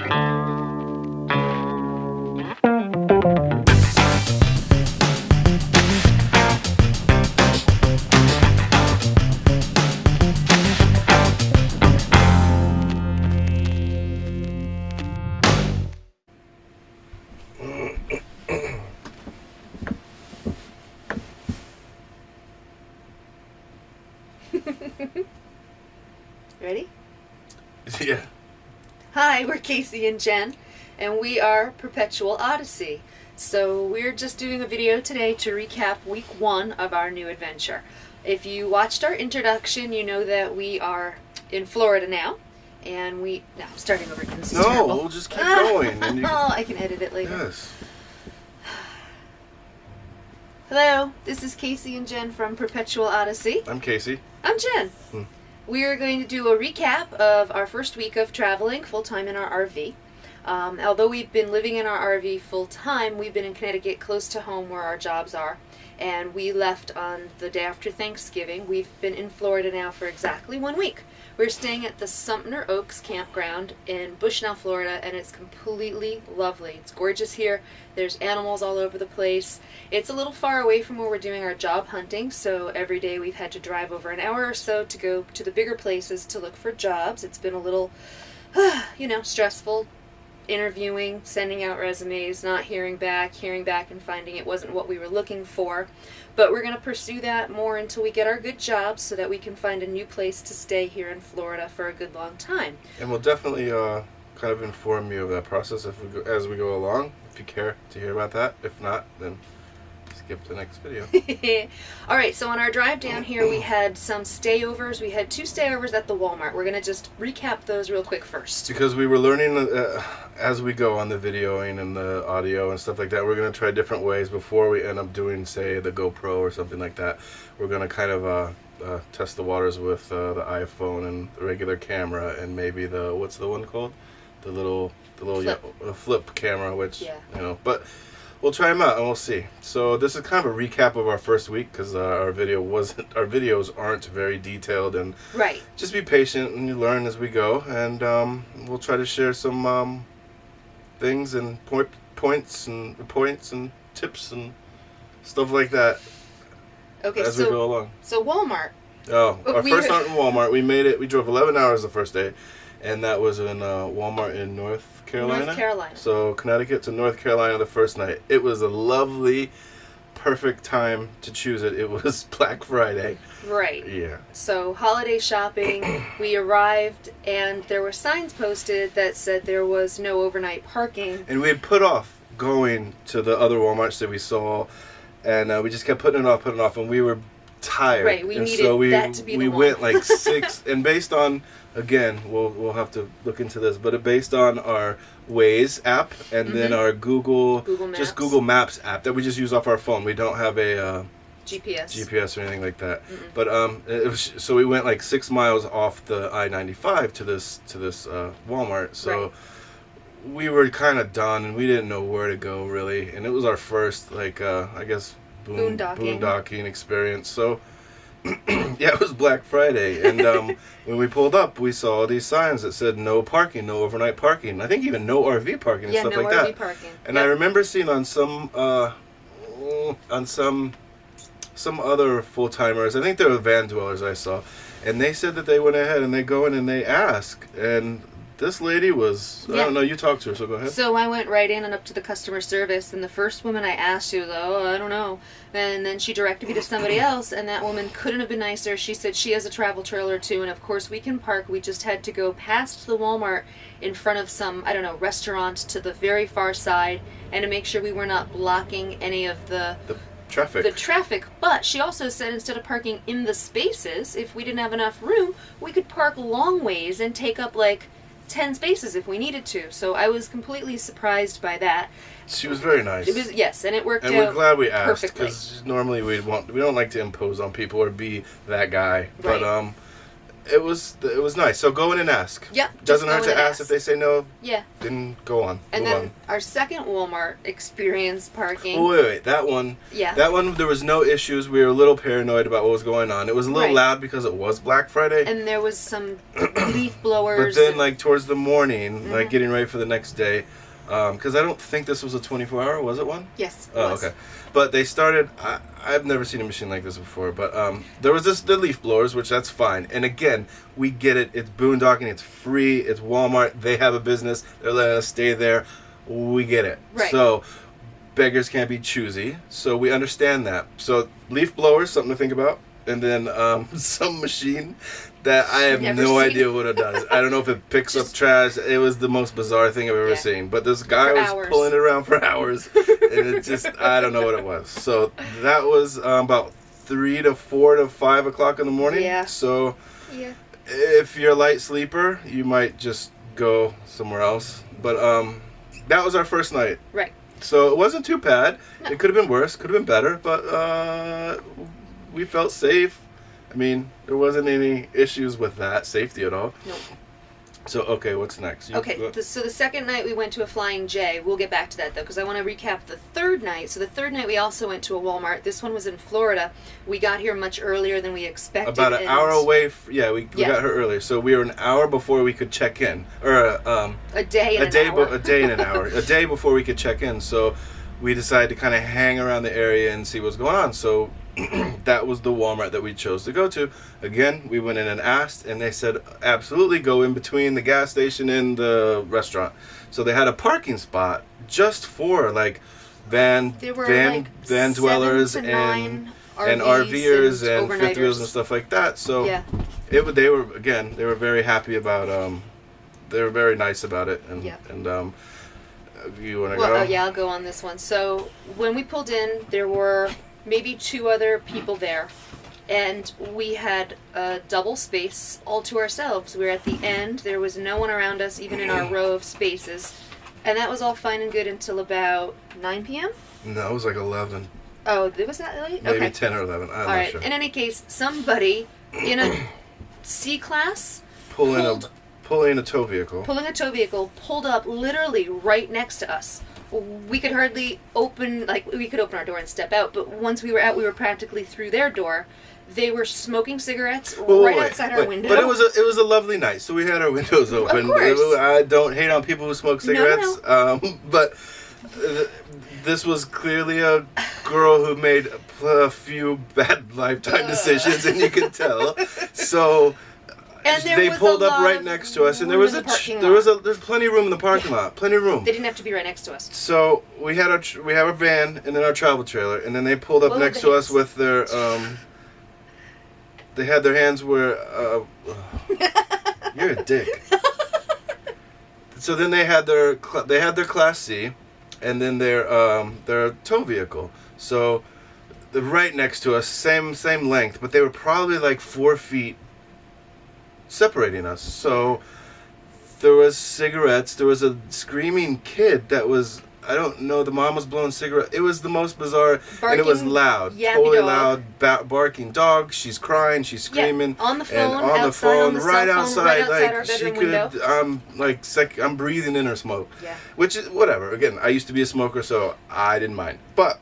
Ready? Yeah. Hi, we're Casey and Jen, and we are Perpetual Odyssey. So we're just doing a video today to recap week 1 of our new adventure. If you watched our introduction, you know that we are in Florida now, and no, I'm starting over again. This is terrible. We'll just keep going. And you... I can edit it later. Yes. Hello, this is Casey and Jen from Perpetual Odyssey. I'm Casey. I'm Jen. We're going to do a recap of our first week of traveling full-time in our RV. Although we've been living in our RV full-time, we've been in Connecticut close to home where our jobs are, and we left on the day after Thanksgiving. We've been in Florida now for exactly 1 week. We're staying at the Sumter Oaks campground in Bushnell, Florida, and it's completely lovely. It's gorgeous here. There's animals all over the place. It's a little far away from where we're doing our job hunting, so every day we've had to drive over an hour or so to go to the bigger places to look for jobs. It's been a little, stressful. Interviewing, sending out resumes, not hearing back and finding it wasn't what we were looking for. But we're going to pursue that more until we get our good jobs so that we can find a new place to stay here in Florida for a good long time. And we'll definitely kind of inform you of that process as we go along, if you care to hear about that. If not, then skip the next video. Alright, so on our drive down here we had some stayovers. We had 2 stayovers at the Walmart. We're going to just recap those real quick first. Because we were learning as we go on the videoing and the audio and stuff like that. We're going to try different ways before we end up doing, say, the GoPro or something like that. We're going to kind of test the waters with the iPhone and the regular camera and maybe what's the one called? The little flip camera, which, but we'll try them out and we'll see. So this is kind of a recap of our first week because our videos aren't very detailed, and right. Just be patient and you learn as we go, and we'll try to share some things and points and tips and stuff like that. Okay, as we go along. So Walmart. Oh, our first night in Walmart, we made it. We drove 11 hours the first day, and that was in Walmart in North Carolina. North Carolina. So Connecticut to North Carolina the first night. It was a lovely, perfect time to choose it. It was Black Friday. Right. Yeah. So holiday shopping, we arrived and there were signs posted that said there was no overnight parking. And we had put off going to the other Walmarts that we saw, and we just kept putting it off, and we were tired. Right, we needed that to be the one. We went like 6, and based on, again, we'll have to look into this, but based on our Waze app and then our Google Maps. Just Google Maps app that we just use off our phone. We don't have a GPS or anything like that. But so we went like 6 miles off the I-95 to this Walmart. So right. We were kind of done, and we didn't know where to go really, and it was our first boondocking experience. So yeah, it was Black Friday, and when we pulled up, we saw these signs that said no parking, no overnight parking. I think even no RV parking and stuff like that. RV parking. And I remember seeing on some other full timers, I think they were van dwellers I saw, and they said that they went ahead and they go in and they ask, and this lady was, I don't know, you talked to her, so go ahead. So I went right in and up to the customer service, and the first woman I asked, she was like, I don't know. And then she directed me to somebody else, and that woman couldn't have been nicer. She said she has a travel trailer too, and of course we can park. We just had to go past the Walmart in front of some, restaurant to the very far side, and to make sure we were not blocking any of the traffic. But she also said instead of parking in the spaces, if we didn't have enough room, we could park long ways and take up 10 spaces if we needed to. So I was completely surprised by that. She was very nice. And it worked out. And we're glad we asked, perfectly. because normally we don't like to impose on people or be that guy. Right. But it was nice. So go in and ask. Yeah. Doesn't hurt to ask. If they say no. Yeah. Then go on. And Move then on. our second Walmart experience parking. Oh, wait. That one. Yeah. That one, there was no issues. We were a little paranoid about what was going on. It was a little loud because it was Black Friday. And there was some leaf blowers. But then, like, towards the morning, like, getting ready for the next day, because I don't think this was a 24-hour. Was it one? Yes. Oh, okay. But they started. I've never seen a machine like this before. But there was the leaf blowers, which that's fine. And again, we get it. It's boondocking. It's free. It's Walmart. They have a business. They're letting us stay there. We get it. Right. So beggars can't be choosy. So we understand that. So leaf blowers, something to think about. And then some machine that I have no idea what it does. I don't know if it picks up trash. It was the most bizarre thing I've ever seen. But this guy was pulling it around for hours. And it just, I don't know what it was. So that was about 3 to 4 to 5 o'clock in the morning. Yeah. So if you're a light sleeper, you might just go somewhere else. But that was our first night. Right. So it wasn't too bad. No. It could have been worse. Could have been better. But we felt safe. I mean, there wasn't any issues with that safety at all. Nope. So, okay, what's next? So the second night we went to a Flying J. We'll get back to that, though, because I want to recap the third night. So the third night we also went to a Walmart. This one was in Florida. We got here much earlier than we expected. About an hour away. We got here earlier. So we were an hour before we could check in. Or a day and an hour. A day and an hour. A day before we could check in. So we decided to kind of hang around the area and see what's going on. So that was the Walmart that we chose to go to. Again, we went in and asked, and they said absolutely go in between the gas station and the restaurant. So they had a parking spot just for like van dwellers and RVers and fifth wheels and stuff like that. So they were very happy about they were very nice about it. And you want to go? I'll go on this one. So when we pulled in, there were maybe 2 other people there, and we had a double space all to ourselves. We were at the end. There was no one around us, even in our row of spaces, and that was all fine and good until about 9 p.m. No, it was like 11. Oh, it was that late? Maybe okay. 10 or 11. I'm all not right. sure. In any case, somebody in a C-class pulling a tow vehicle. Pulled up literally right next to us. We could hardly open our door and step out, but once we were out, we were practically through their door. They were smoking cicigarettes outside our window. But it was a lovely night, so we had our windows open. Of course. I don't hate on people who smoke cigarettes, No. But this was clearly a girl who made a few bad lifetime decisions, and you could tell. So. And they pulled up right next to us, and there's plenty of room in the parking lot. Plenty of room. They didn't have to be right next to us. So we have a van and then our travel trailer, and then they pulled up next to us with their they had their hands where you're a dick. So then they had their Class C, and then their tow vehicle. So they're right next to us, same length, but they were probably like 4 feet separating us. So there was cigarettes. There was a screaming kid that was, I don't know, the mom was blowing cigarette. It was the most bizarre, and it was loud, totally loud, barking dog. She's crying, she's screaming, on the phone, and on the phone, right outside, our like she bedroom could. window. I'm breathing in her smoke. Yeah. Which is whatever. Again, I used to be a smoker, so I didn't mind. But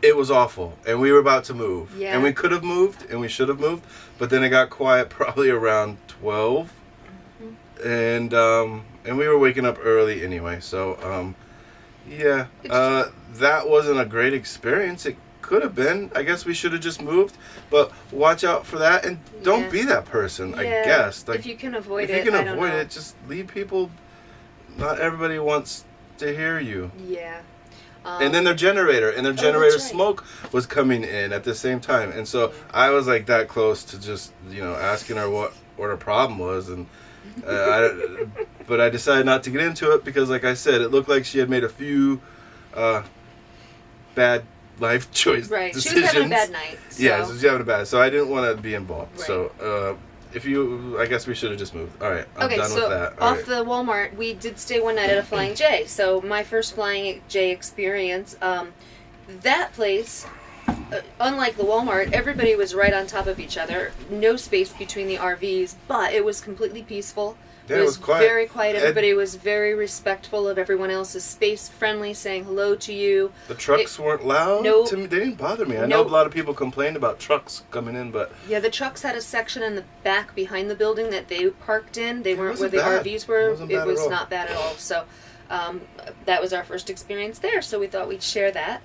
it was awful, and we were about to move, and we could have moved, and we should have moved, but then it got quiet probably around 12, and we were waking up early anyway, so that wasn't a great experience. It could have been. I guess we should have just moved, but watch out for that, and don't be that person. I guess if you can avoid it, just leave people. Not everybody wants to hear you. Yeah. And then their generator smoke was coming in at the same time, and so I was like that close to just asking her what her problem was, and but I decided not to get into it because, like I said, it looked like she had made a few bad life choice decisions. She was having a bad night. So. Yeah, so she was having a bad. So I didn't want to be involved. Right. So I guess we should have just moved. All right, I'm done with that. Off the Walmart, we did stay one night at a Flying J. So my first Flying J experience, that place unlike the Walmart, everybody was right on top of each other. No space between the RVs, but it was completely peaceful. Yeah, it was quiet. Very quiet. Everybody was very respectful of everyone else's space, friendly, saying hello to you. The trucks weren't loud to me. They didn't bother me. I know a lot of people complained about trucks coming in, but... Yeah, the trucks had a section in the back behind the building that they parked in. They weren't where the RVs were. It was not bad at all. So that was our first experience there, so we thought we'd share that.